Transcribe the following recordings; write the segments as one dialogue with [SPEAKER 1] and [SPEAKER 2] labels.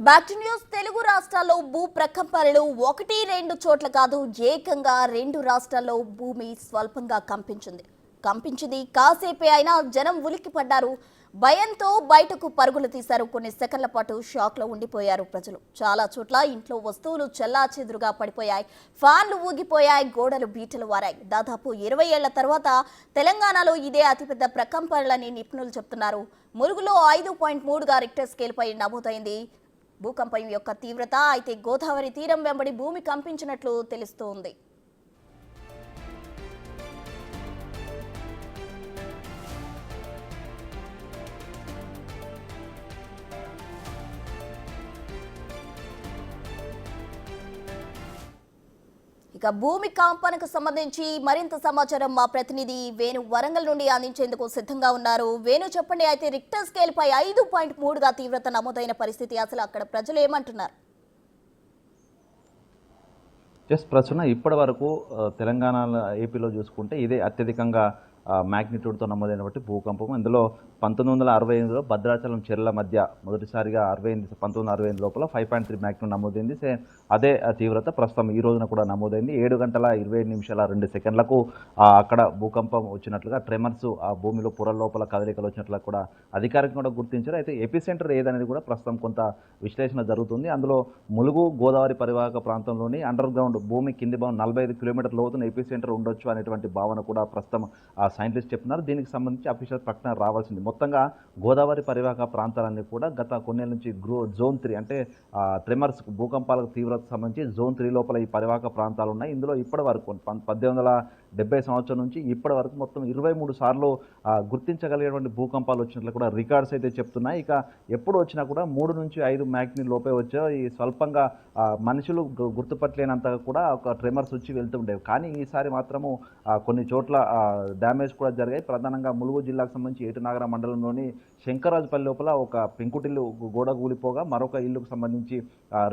[SPEAKER 1] Back to news. Telugu రాష్ట్రాల్లో భూ ప్రకంపనలు ఒకటి రెండు చోట్ల కాదు, ఏకంగా రెండు రాష్ట్రాల్లో భూమి స్వల్పంగా కంపించింది. కాసేపే అయినా జనం ఉలిక్కిపడ్డారు. భయంతో బయటకు పరుగులు తీశారు. కొన్ని సెకన్ల పాటు షాక్ లో ఉండిపోయారు ప్రజలు. చాలా చోట్ల ఇంట్లో వస్తువులు చెల్లాచెదురుగా పడిపోయాయి. ఫ్యాన్లు ఊగిపోయాయి, గోడలు బీటలు వారాయి. దాదాపు 20 ఏళ్ల తర్వాత తెలంగాణలో ఇదే అతిపెద్ద ప్రకంపనలని నిపుణులు చెప్తున్నారు. ములుగులో 5.3గా రిక్టర్ స్కేల్ పై నమోదైంది భూకంపం యొక్క తీవ్రత. అయితే గోదావరి తీరం వెంబడి భూమి కంపించినట్లు తెలుస్తోంది. ఇక భూమి కంపనకు సంబంధించి మరింత సమాచారం మా ప్రతినిధి వేణు వరంగల్ నుండి అందించేందుకు సిద్ధంగా ఉన్నారు. వేణు, చెప్పండి. అయితే రిక్టర్ స్కేల్ పై 5.3గా తీవ్రత నమోదైన పరిస్థితి, అసలు అక్కడ ప్రజలు ఏమంటున్నారు?
[SPEAKER 2] ప్రస్తుతం ఇప్పటి వరకు తెలంగాణ ఏపీలో చూసుకుంటే ఇదే అత్యధికంగా మ్యాగ్నిట్యూడ్తో నమోదైనటువంటి భూకంపం. ఇందులో 1968లో భద్రాచలం చెర్ల మధ్య మొదటిసారిగా 1968 లోపల 5.3 మ్యాగ్నిట్యూడ్ నమోదైంది. అదే తీవ్రత ప్రస్తుతం ఈ రోజున కూడా నమోదైంది. 7 గంటల 27 నిమిషాల 2 సెకండ్లకు అక్కడ భూకంపం వచ్చినట్లుగా, ట్రెమర్స్ ఆ భూమిలో పొర లోపల కదలికలు వచ్చినట్లుగా కూడా అధికారికంగా కూడా గుర్తించారు. అయితే ఎపిసెంటర్ ఏదనేది కూడా ప్రస్తుతం కొంత విశ్లేషణ జరుగుతుంది. అందులో ములుగు గోదావరి పరివాహక ప్రాంతంలోని అండర్ గ్రౌండ్ భూమి కింది భాగం 45 కిలోమీటర్ల లోతున ఎపిసెంటర్ ఉండొచ్చు అనేటువంటి భావన కూడా ప్రస్తుతం సైంటిస్ట్ చెప్తున్నారు. దీనికి సంబంధించి అఫీషియల్ ప్రకటన రావాల్సింది. మొత్తంగా గోదావరి పరివాహక ప్రాంతాలన్నీ కూడా గత కొన్నేళ్ళ నుంచి జోన్ 3 అంటే ట్రెమర్స్ భూకంపాలకు తీవ్రత సంబంధించి జోన్ 3 లోపల ఈ పరివాహక ప్రాంతాలు ఉన్నాయి. ఇందులో ఇప్పటి వరకు 1870 సంవత్సరం నుంచి ఇప్పటి వరకు మొత్తం 23 సార్లు గుర్తించగలిగేటువంటి భూకంపాలు వచ్చినట్లు కూడా రికార్డ్స్ అయితే చెప్తున్నాయి. ఇక ఎప్పుడు వచ్చినా కూడా 3 నుంచి 5 మ్యాగ్నిట్యూడ్ లోపే వచ్చే ఈ స్వల్పంగా మనుషులు గుర్తుపట్టలేనంతగా కూడా ఒక ట్రెమర్స్ వచ్చి వెళ్తుండేవి. కానీ ఈసారి మాత్రము కొన్ని చోట్ల డ్యామేజ్ కూడా జరిగాయి. ప్రధానంగా ములుగు జిల్లాకు సంబంధించి ఏటునాగర మండలంలోని శంకరాజుపల్లి లోపల ఒక పెంకుటిల్లు గోడ కూలిపోగా మరొక ఇల్లుకు సంబంధించి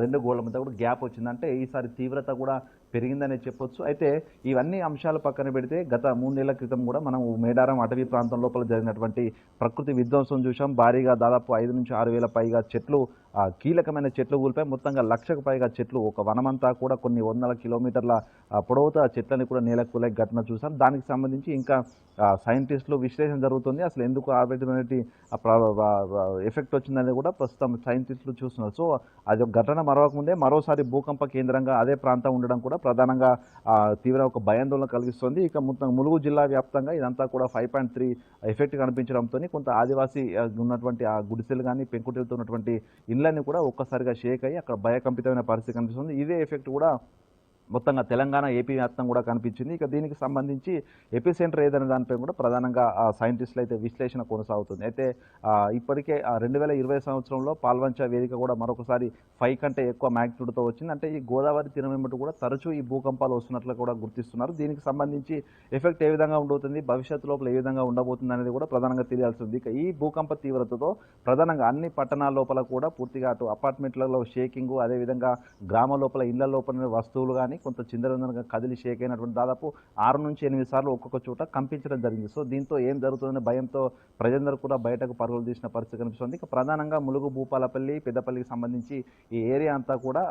[SPEAKER 2] 2 గోడల మధ్య కూడా గ్యాప్ వచ్చిందంటే ఈసారి తీవ్రత కూడా పెరిగిందనే చెప్పొచ్చు. అయితే ఇవన్నీ అంశాలు పక్కన పెడితే గత 3 నెలల క్రితం కూడా మనం మేడారం అటవీ ప్రాంతం లోపల జరిగినటువంటి ప్రకృతి విధ్వంసం చూసాం. భారీగా దాదాపు 5 నుంచి 6 వేల పైగా చెట్లు, కీలకమైన చెట్లు కూలిపాయి. మొత్తంగా 1,00,000కు పైగా చెట్లు, ఒక వనమంతా కూడా కొన్ని వందల కిలోమీటర్ల పొడవుతో ఆ చెట్లని కూడా నేలకూలే ఘటన చూసాం. దానికి సంబంధించి ఇంకా సైంటిస్టులు విశ్లేషణ జరుగుతుంది. అసలు ఎందుకు ఆ విధమైనటువంటి ఎఫెక్ట్ వచ్చిందని కూడా ప్రస్తుతం సైంటిస్టులు చూస్తున్నారు. సో అది ఒక ఘటన మరవకముందే మరోసారి భూకంప కేంద్రంగా అదే ప్రాంతం ఉండడం కూడా ప్రధానంగా తీవ్ర ఒక భయాందోళన కలిగిస్తుంది. ఇక మొత్తం ములుగు జిల్లా వ్యాప్తంగా ఇదంతా కూడా 5.3 ఎఫెక్ట్ కనిపించడంతో కొంత ఆదివాసీ ఉన్నటువంటి ఆ గుడిసెలు కానీ పెంకుటిలతో ఉన్నటువంటి ఇళ్ళని కూడా ఒక్కసారిగా షేక్ అయ్యి అక్కడ భయకంపితమైన పరిస్థితి కనిపిస్తుంది. ఇదే ఎఫెక్ట్ కూడా మొత్తంగా తెలంగాణ ఏపీ వ్యాప్తం కూడా కనిపించింది. ఇక దీనికి సంబంధించి ఎపిసెంటర్ ఏదైనా దానిపై కూడా ప్రధానంగా సైంటిస్టులు అయితే విశ్లేషణ కొనసాగుతుంది. అయితే ఇప్పటికే 2020 సంవత్సరంలో పాల్వంచ వేదిక కూడా మరొకసారి 5 కంటే ఎక్కువ మ్యాగ్నిట్యూడ్తో వచ్చింది. అంటే ఈ గోదావరి తీరం వెంబడి కూడా తరచూ ఈ భూకంపాలు వస్తున్నట్లు కూడా గుర్తిస్తున్నారు. దీనికి సంబంధించి ఎఫెక్ట్ ఏ విధంగా ఉండబోతుంది, భవిష్యత్తు లోపల ఏ విధంగా ఉండబోతుంది అనేది కూడా ప్రధానంగా తెలియాల్సి ఉంది. ఇక ఈ భూకంప తీవ్రతతో ప్రధానంగా అన్ని పట్టణాల లోపల కూడా పూర్తిగా అటు అపార్ట్మెంట్లలో షేకింగ్, అదేవిధంగా గ్రామ లోపల ఇళ్ల లోపల వస్తువులు కానీ కొంత చిందరవందరగా కదిలి షేక్ అయినటువంటి దాదాపు 6 నుంచి 8 సార్లు ఒక్కొక్క చోట కంపించడం జరిగింది. సో దీంతో ఏం జరుగుతుందనే భయంతో ప్రజలందరూ కూడా బయటకు పరుగులు తీసిన పరిస్థితి కనిపిస్తుంది. ఇక ప్రధానంగా ములుగు, భూపాలపల్లి, పెద్దపల్లికి సంబంధించి ఈ ఏరియా అంతా కూడా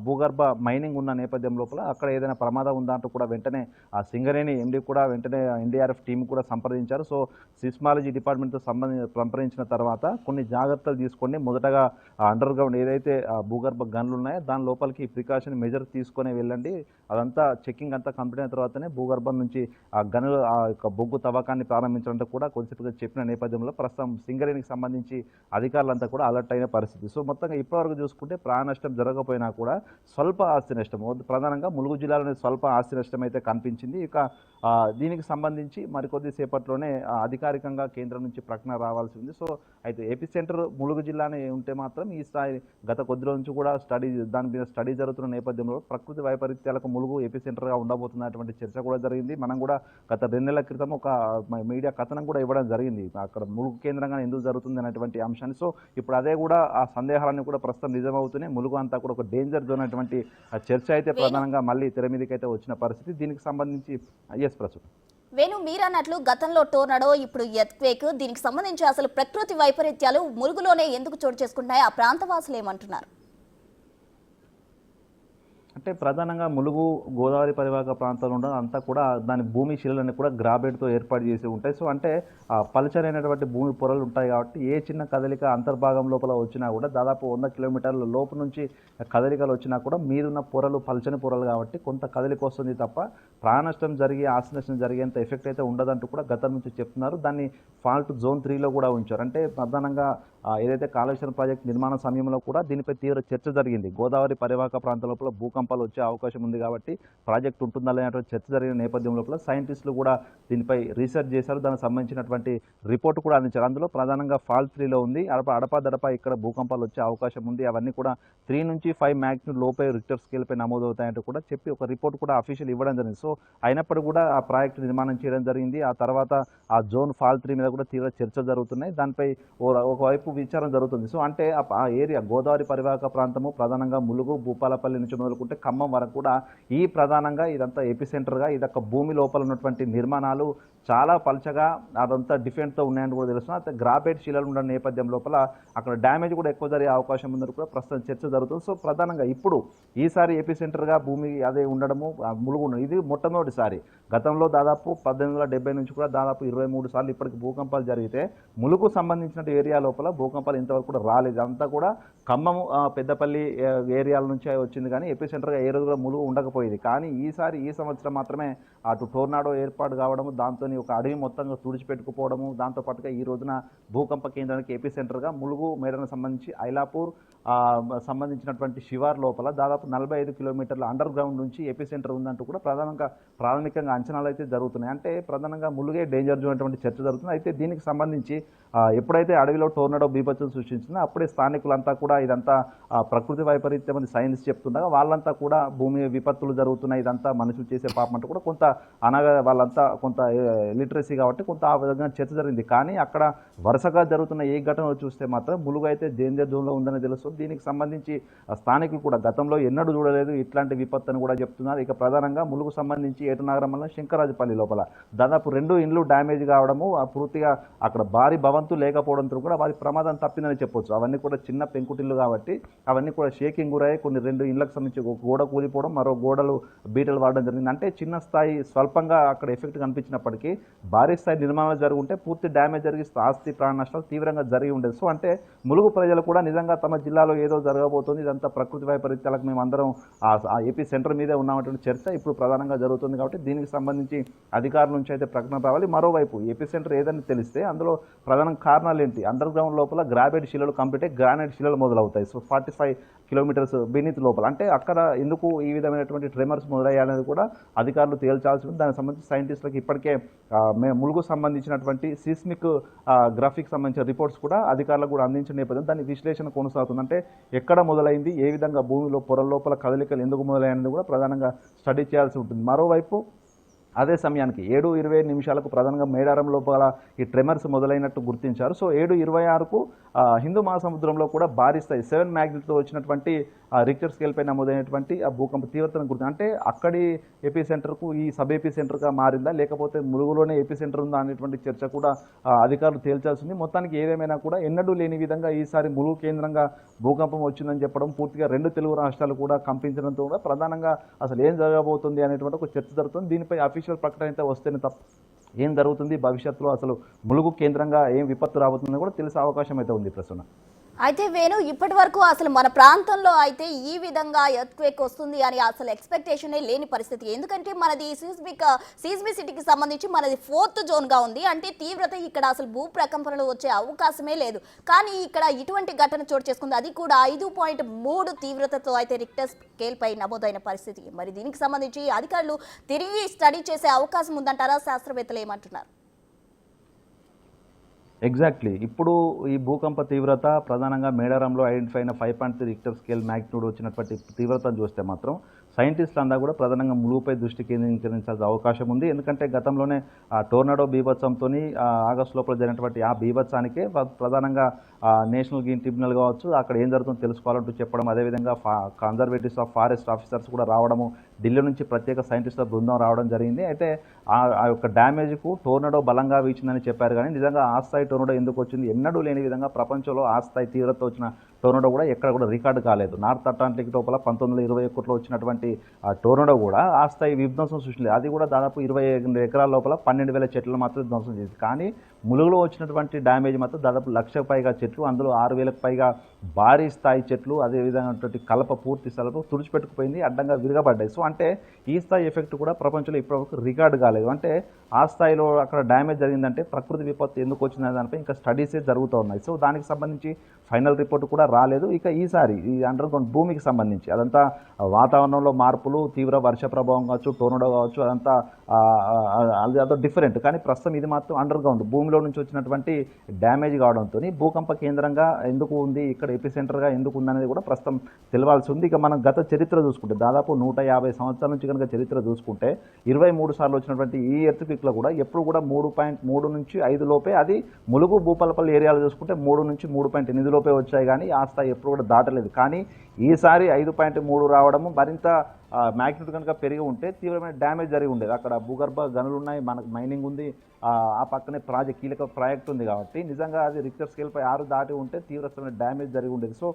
[SPEAKER 2] భూగర్భ మైనింగ్ ఉన్న నేపథ్యం లోపల అక్కడ ఏదైనా ప్రమాదం ఉందా అంటూ కూడా వెంటనే ఆ సింగరేణి ఎండీ కూడా వెంటనే ఎన్డీఆర్ఎఫ్ టీం కూడా సంప్రదించారు. సో సిస్మాలజీ డిపార్ట్మెంట్తో సంప్రదించిన తర్వాత కొన్ని జాగ్రత్తలు తీసుకోండి. మొదటగా అండర్ గ్రౌండ్ ఏదైతే భూగర్భ గనులు ఉన్నాయో దాని లోపలికి ప్రికాషన్ మెజర్ తీసుకొని వెళ్ళండి. అదంతా చెక్కింగ్ అంతా కంప్లీట్ అయిన తర్వాతనే భూగర్భం నుంచి ఆ గనులు ఆ యొక్క బొగ్గు తవ్వకాన్ని ప్రారంభించడంతో కూడా కొద్దిసేపుగా చెప్పిన నేపథ్యంలో ప్రస్తుతం సింగరేణికి సంబంధించి అధికారులంతా కూడా అలర్ట్ అయిన పరిస్థితి. సో మొత్తంగా ఇప్పటివరకు చూసుకుంటే ప్రాణ నష్టం జరగకపోయినా కూడా స్వల్ప ఆస్తి నష్టం, ప్రధానంగా ములుగు జిల్లాలోని స్వల్ప ఆస్తి నష్టం అయితే కనిపించింది. ఇక దీనికి సంబంధించి మరికొద్ది సేపట్లోనే అధికారికంగా కేంద్రం నుంచి ప్రకటన రావాల్సి ఉంది. సో అయితే ఎపిసెంటర్ ములుగు జిల్లానే ఉంటే మాత్రం ఈ స్థాయి గత కొద్ది రోజు నుంచి కూడా దాని మీద స్టడీ జరుగుతున్న నేపథ్యంలో ప్రకృతి వైపరీత్యాలకు ములుగు ఎపిసెంటర్గా ఉండబోతున్నటువంటి చర్చ కూడా జరిగింది. మనం కూడా గత 2 నెలల క్రితం ఒక మీడియా కథనం కూడా ఇవ్వడం జరిగింది, అక్కడ ములుగు కేంద్రంగా ఎందుకు జరుగుతుంది అనేటువంటి అంశాన్ని. సో ఇప్పుడు అదే కూడా ఆ సందేహాలన్నీ కూడా ప్రస్తుతం నిజమవుతున్నాయి. ములుగు అంతా కూడా ఒక డేంజర్ జోన్ అనేటువంటి చర్చ అయితే ప్రధానంగా మళ్ళీ తెర మీదకి అయితే వచ్చిన పరిస్థితి. దీనికి సంబంధించి ప్రస్తుతం
[SPEAKER 1] వేణు మీరన్నట్లు గతంలో టోర్నడో ఇప్పుడు ఎర్త్క్వేక్ దీనికి సంబంధించి అసలు ప్రకృతి వైపరీత్యాలు ములుగులోనే ఎందుకు చోటు చేసుకుంటున్నాయి ఆ ప్రాంతవాసులు ఏమంటున్నారు?
[SPEAKER 2] అంటే ప్రధానంగా ములుగు గోదావరి పరివాహక ప్రాంతాలు ఉండడం అంతా కూడా దాని భూమి శిలలన్నీ కూడా గ్రాబైట్తో ఏర్పాటు చేసి ఉంటాయి. సో అంటే పలుచరైనటువంటి భూమి పొరలు ఉంటాయి కాబట్టి ఏ చిన్న కదలిక అంతర్భాగం లోపల వచ్చినా కూడా దాదాపు 100 కిలోమీటర్ల లోపు నుంచి కదలికలు వచ్చినా కూడా మీరున్న పొరలు పలుచని పొరలు కాబట్టి కొంత కదలిక వస్తుంది తప్ప ప్రాణ నష్టం జరిగి ఆస్తి నష్టం జరిగేంత ఎఫెక్ట్ అయితే ఉండదంటూ కూడా గతం నుంచి చెప్తున్నారు. దాన్ని ఫాల్ట్ జోన్ 3లో కూడా ఉంచారు. అంటే ప్రధానంగా ఏదైతే కాళేశ్వరం ప్రాజెక్ట్ నిర్మాణ సమయంలో కూడా దీనిపై తీవ్ర చర్చ జరిగింది. గోదావరి పరివాహక ప్రాంతం లోపల భూకంపాలు వచ్చే అవకాశం ఉంది కాబట్టి ప్రాజెక్ట్ ఉంటుందా లేనటువంటి చర్చ జరిగిన నేపథ్యం లోపల సైంటిస్టులు కూడా దీనిపై రీసెర్చ్ చేశారు. దానికి సంబంధించినటువంటి రిపోర్ట్ కూడా అందించారు. అందులో ప్రధానంగా ఫాల్ట్ 3లో ఉంది. అడపాదడపా ఇక్కడ భూకంపాలు వచ్చే అవకాశం ఉంది. అవన్నీ కూడా 3 నుంచి 5 మ్యాగ్నిట్యూడ్ లోపే రిక్టర్ స్కేల్పై నమోదవుతాయంటూ కూడా చెప్పి ఒక రిపోర్ట్ కూడా అఫీషియల్ ఇవ్వడం జరిగింది. సో అయినప్పుడు కూడా ఆ ప్రాజెక్టు నిర్మాణం చేయడం జరిగింది. ఆ తర్వాత ఆ జోన్ ఫాల్ట్ 3 మీద కూడా తీవ్ర చర్చలు జరుగుతున్నాయి. దానిపై ఒకవైపు విచారణ జరుగుతుంది. సో అంటే ఆ ఏరియా గోదావరి పరివాహక ప్రాంతము ప్రధానంగా ములుగు భూపాలపల్లి నుంచి మొదలుకుంటే ఖమ్మం వరకు కూడా ఈ ప్రధానంగా ఇదంతా ఎపిసెంటర్గా ఇదొక భూమి లోపల ఉన్నటువంటి నిర్మాణాలు చాలా పలచగా అదంతా డిఫెంట్తో ఉన్నాయని కూడా తెలుస్తుంది. గ్రాబైట్ శిలలు ఉన్న నేపథ్యం లోపల అక్కడ డ్యామేజ్ కూడా ఎక్కువ జరిగే అవకాశం ఉందని కూడా ప్రస్తుతం చర్చ జరుగుతుంది. సో ప్రధానంగా ఇప్పుడు ఈసారి ఎపిసెంటర్గా భూమి అదే ఉండడము ములుగు ఇది మొట్టమొదటిసారి. గతంలో దాదాపు 1870 నుంచి కూడా దాదాపు 23 సార్లు ఇప్పటికి భూకంపాలు జరిగితే ములుగు సంబంధించిన ఏరియా లోపల భూకంపాలు ఇంతవరకు కూడా రాలేదు. అంతా కూడా ఖమ్మం పెద్దపల్లి ఏరియాల నుంచి వచ్చింది కానీ ఎపిసెంటర్గా ఏ రోజు కూడా ములుగు ఉండకపోయేది. కానీ ఈ సంవత్సరం మాత్రమే అటు టోర్నాడో ఏర్పాటు కావడము, దాంతో ఒక అడవి మొత్తంగా తుడిచిపెట్టుకుపోవడము, దాంతోపాటుగా ఈ రోజున భూకంప కేంద్రానికి ఎపిసెంటర్గా ములుగు మేడకు సంబంధించి ఐలాపూర్ సంబంధించినటువంటి శివార్ లోపల దాదాపు 45 కిలోమీటర్ల అండర్ గ్రౌండ్ నుంచి ఎపిసెంటర్ ఉందంటూ కూడా ప్రాథమికంగా అంచనాలు అయితే జరుగుతున్నాయి. అంటే ప్రధానంగా ములుగే డేంజర్ జోన్ అటువంటి చర్చ జరుగుతుంది. అయితే దీనికి సంబంధించి ఎప్పుడైతే అడవిలో టోర్నడో బీభత్సం సృష్టించిందో అప్పుడే స్థానికులంతా కూడా ఇదంతా ప్రకృతి వైపరీత్యం అని సైన్స్ చెప్తుండగా వాళ్ళంతా కూడా భూమి విపత్తులు జరుగుతున్నాయి, ఇదంతా మనుషులు చేసే పాపం అంటూ కూడా కొంత వాళ్ళంతా కొంత లిటరసీ కాబట్టి కొంత ఆ విధంగా చర్చ జరిగింది. కానీ అక్కడ వరుసగా జరుగుతున్న ఏ ఘటనలు చూస్తే మాత్రం ములుగు అయితే డేంజర్ జోన్లో ఉందని తెలుస్తుంది. దీనికి సంబంధించి స్థానికులు కూడా గతంలో ఎన్నడూ చూడలేదు ఇట్లాంటి విపత్తు అని కూడా చెప్తున్నారు. ఇక ప్రధానంగా ములుగు సంబంధించి ఏటునగరం వల్ల శంకరాజపల్లి లోపల దాదాపు 2 ఇండ్లు డ్యామేజ్ కావడము, పూర్తిగా అక్కడ భారీ భవంతు లేకపోవడంతో కూడా వారి ప్రమాదం తప్పిందని చెప్పొచ్చు. అవన్నీ కూడా చిన్న పెంకుటిల్లు కాబట్టి అవన్నీ కూడా షేకింగ్ గురయ్యాయి. కొన్ని 2 ఇండ్లకు సంబంధించి ఒక గోడ కూలిపోవడం, మరో గోడలు బీటలు వాడడం జరిగింది. అంటే చిన్న స్థాయి స్వల్పంగా అక్కడ ఎఫెక్ట్ కనిపించినప్పటికీ భారీ స్థాయి నిర్మాణాలు జరుగుంటే పూర్తి డ్యామేజ్ జరిగి ఆస్తి ప్రాణ నష్టాలు తీవ్రంగా జరిగి ఉండేది. సో అంటే ములుగు ప్రజలు కూడా నిజంగా తమ జిల్లాలో ఏదో జరగబోతుంది, ఇదంతా ప్రకృతి వైపరీత్యాలకు మేము అందరం ఆ ఏపీ సెంటర్ మీదే ఉన్నామన్నటువంటి చర్చ ఇప్పుడు ప్రధానంగా జరుగుతుంది. కాబట్టి దీనికి సంబంధించి అధికారుల నుంచి అయితే ప్రకటన రావాలి. మరోవైపు ఏపీ సెంటర్ ఏదని తెలిస్తే అందులో ప్రధాన కారణాలు ఏంటి? అండర్ గ్రౌండ్ లోపల గ్రాబైట్ శిలలు కంప్లీట్ అయ్యి గ్రానైట్ శిలలు మొదలవుతాయి. సో 45 కిలోమీటర్స్ బీనీత్ లోపల అంటే అక్కడ ఎందుకు ఈ విధమైనటువంటి ట్రెమర్స్ మొదలయ్యాలనేది కూడా అధికారులు తేల్చాల్సి ఉంది. దానికి సంబంధించి సైంటిస్టులకు ఇప్పటికే ములుగు సంబంధించినటువంటి సీస్మిక్ గ్రాఫిక్ సంబంధించిన రిపోర్ట్స్ కూడా అధికారులకు కూడా అందించిన నేపథ్యం దాని విశ్లేషణ కొనసాగుతుంది. అంటే ఎక్కడ మొదలైంది, ఏ విధంగా భూమిలో పొరల లోపల కదలికలు ఎందుకు మొదలైనది కూడా ప్రధానంగా స్టడీ చేయాల్సి ఉంటుంది. మరోవైపు అదే సమయానికి 7:25 ప్రధానంగా మేడారం లోపల ఈ ట్రెమర్స్ మొదలైనట్టు గుర్తించారు. సో 7:26కు హిందూ మహాసముద్రంలో కూడా భారీ స్థాయి 7 మ్యాగ్నిట్యూడ్తో వచ్చినటువంటి రిక్టర్ స్కేల్పై నమోదైనటువంటి ఆ భూకంప తీవ్రతను గుర్తు అంటే అక్కడి ఏపీ సెంటర్కు ఈ సబ్ ఏపీ సెంటర్గా మారిందా లేకపోతే ములుగులోనే ఏపీ సెంటర్ ఉందా అనేటువంటి చర్చ కూడా అధికారులు తేల్చాల్సింది. మొత్తానికి ఏదేమైనా కూడా ఎన్నడూ లేని విధంగా ఈసారి ములుగు కేంద్రంగా భూకంపం వచ్చిందని చెప్పడం, పూర్తిగా 2 తెలుగు రాష్ట్రాలు కూడా కంపించడంతో కూడా ప్రధానంగా అసలు ఏం జరగబోతుంది అనేటువంటి ఒక చర్చ జరుగుతుంది. దీనిపై అఫీషియల్ ప్రకటన అయితే వస్తేనే తప్ప ఏం జరుగుతుంది భవిష్యత్తులో అసలు ములుగు కేంద్రంగా ఏం విపత్తు రాబోతుందని కూడా తెలిసే అవకాశం అయితే ఉంది ప్రస్తుతం.
[SPEAKER 1] అయితే వేణు ఇప్పటి వరకు అసలు మన ప్రాంతంలో అయితే ఈ విధంగా ఎర్త్క్వేక్ వస్తుంది అని అసలు ఎక్స్పెక్టేషనే లేని పరిస్థితి. ఎందుకంటే మనది సీస్మిసిటీకి సంబంధించి మనది 4th జోన్గా ఉంది. అంటే తీవ్రత ఇక్కడ అసలు భూ ప్రకంపనలు వచ్చే అవకాశమే లేదు. కానీ ఇక్కడ ఇటువంటి ఘటన చోటు చేసుకుంది, అది కూడా 5.3 తీవ్రతతో అయితే రిక్టర్ స్కేల్పై నమోదైన పరిస్థితి. మరి దీనికి సంబంధించి అధికారులు తిరిగి స్టడీ చేసే అవకాశం ఉందంటారా? శాస్త్రవేత్తలు ఏమంటున్నారు?
[SPEAKER 2] ఎగ్జాక్ట్లీ ఇప్పుడు ఈ భూకంప తీవ్రత ప్రధానంగా మేడారంలో ఐడెంటిఫై అయిన 5.3 రిక్టర్ స్కేల్ మ్యాగ్నిట్యూడ్ వచ్చినటువంటి తీవ్రతను చూస్తే మాత్రం సైంటిస్టులు అంతా కూడా ప్రధానంగా ములుగుపై దృష్టి కేంద్రీకరించాల్సిన అవకాశం ఉంది. ఎందుకంటే గతంలోనే టోర్నాడో బీభత్సంతో ఆగస్టు లోపల జరిగినటువంటి ఆ బీభత్సానికే ప్రధానంగా నేషనల్ గ్రీన్ ట్రిబ్యునల్ కావచ్చు, అక్కడ ఏం జరుగుతుందో తెలుసుకోవాలంటూ చెప్పడం, అదేవిధంగా కన్జర్వేటివ్స్ ఆఫ్ ఫారెస్ట్ ఆఫీసర్స్ కూడా రావడము, ఢిల్లీ నుంచి ప్రత్యేక సైంటిస్టుల బృందం రావడం జరిగింది. అయితే ఆ యొక్క డ్యామేజ్కు టోర్నడో బలంగా వీచిందని చెప్పారు. కానీ నిజంగా ఆ స్థాయి టోర్నడో ఎందుకు వచ్చింది, ఎన్నడూ లేని విధంగా ప్రపంచంలో ఆ స్థాయి తీవ్రత వచ్చిన టోర్నడో కూడా ఎక్కడ కూడా రికార్డు కాలేదు. నార్త్ అట్లాంటిక్ లోపల 1921లో వచ్చినటువంటి ఆ టోర్నడో కూడా ఆ స్థాయి విధ్వంసం సృష్టించలేదు. అది కూడా దాదాపు 28 ఎకరాల లోపల 12,000 చెట్లను మాత్రం ధ్వంసం చేసింది. కానీ ములుగులో వచ్చినటువంటి డ్యామేజ్ మాత్రం దాదాపు 1,00,000 పైగా చెట్లు, అందులో 6,000కు పైగా భారీ స్థాయి చెట్లు, అదేవిధంగా కలప పూర్తి స్థలంలో తుడిచిపెట్టుకుపోయింది, అడ్డంగా విరగబడ్డాయి. సో అంటే ఈ స్థాయి ఎఫెక్ట్ కూడా ప్రపంచంలో ఇప్పటివరకు రికార్డు కాలేదు. అంటే ఆ స్థాయిలో అక్కడ డ్యామేజ్ జరిగిందంటే ప్రకృతి విపత్తు ఎందుకు వచ్చిందనే దానిపై ఇంకా స్టడీసే జరుగుతూ ఉన్నాయి. సో దానికి సంబంధించి ఫైనల్ రిపోర్ట్ కూడా రాలేదు. ఇక ఈసారి ఈ అండర్ గ్రౌండ్ భూమికి సంబంధించి అదంతా వాతావరణంలో మార్పులు, తీవ్ర వర్ష ప్రభావం కావచ్చు, టోర్నడో కావచ్చు, అదంతా అదో డిఫరెంట్. కానీ ప్రస్తుతం ఇది మాత్రం అండర్ గ్రౌండ్ భూమిలో నుంచి వచ్చినటువంటి డ్యామేజ్ కావడంతో భూకంప కేంద్రంగా ఎందుకు ఉంది, ఇక్కడ ఎపిసెంటర్గా ఎందుకు ఉందనేది కూడా ప్రస్తుతం తెలవాల్సి ఉంది. ఇక మనం గత చరిత్ర చూసుకుంటే దాదాపు 150 సంవత్సరాల నుంచి కనుక చరిత్ర చూసుకుంటే 23 సార్లు వచ్చినటువంటి ఈ ఎర్త్క్వేక్లో కూడా ఎప్పుడు కూడా 3.3 నుంచి 5 లోపే, అది ములుగు భూపాలపల్లి ఏరియాలో చూసుకుంటే 3 నుంచి 3.8 లోపే వచ్చాయి. కానీ ఆ స్థాయి ఎప్పుడు కూడా దాటలేదు. కానీ ఈసారి 5.3 రావడము మరింత మ్యాగ్నిట్యూడ్ కనుక పెరిగి ఉంటే తీవ్రమైన డ్యామేజ్ జరిగి ఉండేది. అక్కడ భూగర్భ గనులు ఉన్నాయి, మనకు మైనింగ్ ఉంది, ఆ పక్కనే కీలక ప్రాజెక్ట్ ఉంది. కాబట్టి నిజంగా అది రిక్టర్ స్కేల్పై 6 దాటి ఉంటే తీవ్రమైన డ్యామేజ్ జరిగి ఉండేది. సో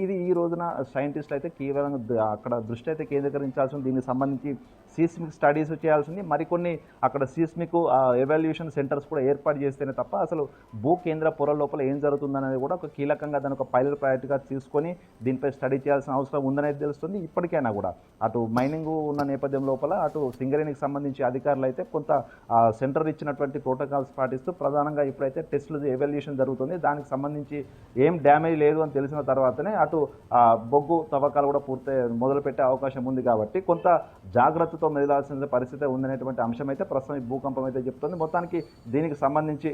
[SPEAKER 2] ఇది ఈ రోజున సైంటిస్టులు అయితే కేవలం అక్కడ దృష్టి అయితే కేంద్రీకరించాల్సి ఉంది. దీనికి సంబంధించి సీస్మిక్ స్టడీస్ చేయాల్సింది, మరికొన్ని అక్కడ సీస్మిక్ ఎవాల్యుయేషన్ సెంటర్స్ కూడా ఏర్పాటు చేస్తేనే తప్ప అసలు భూ కేంద్ర పొర లోపల ఏం జరుగుతుందనేది కూడా ఒక కీలకంగా దాని ఒక పైలట్ ప్రయారిటీగా తీసుకొని దీనిపై స్టడీ చేయాల్సిన అవసరం ఉందనేది తెలుస్తుంది. ఇప్పటికైనా కూడా అటు మైనింగ్ ఉన్న నేపథ్యం లోపల అటు సింగరేణికి సంబంధించి అధికారులు అయితే కొంత సెంటర్ ఇచ్చినటువంటి ప్రోటోకాల్స్ పాటిస్తూ ప్రధానంగా ఇప్పుడైతే టెస్టులు ఎవాల్యుయేషన్ జరుగుతుంది. దానికి సంబంధించి ఏం డ్యామేజ్ లేదు అని తెలిసిన తర్వాతనే అటు బొగ్గు తవ్వకాలు కూడా మొదలుపెట్టే అవకాశం ఉంది. కాబట్టి కొంత జాగ్రత్తతో మెదలాల్సిన పరిస్థితి ఉందనేటువంటి అంశం అయితే ప్రస్తుతం ఈ భూకంపం అయితే చెప్తుంది. మొత్తానికి దీనికి సంబంధించి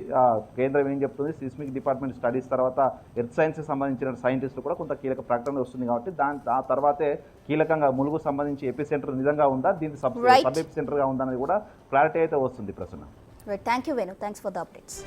[SPEAKER 2] కేంద్రం ఏం చెప్తుంది, సిస్మిక్ డిపార్ట్మెంట్ స్టడీస్ తర్వాత ఎర్త్ సైన్స్కి సంబంధించిన సైంటిస్టులు కూడా కొంత కీలక ప్రకటన వస్తుంది. కాబట్టి ఆ తర్వాతే కీలకంగా ములుగు సంబంధించి ఎపి సెంటర్ నిజంగా ఉందా, దీనికి సబ్ ఎపి సెంటర్గా ఉందా అనేది కూడా క్లారిటీ అయితే వస్తుంది. Prasanna,
[SPEAKER 1] thank you Venu, thanks for the updates.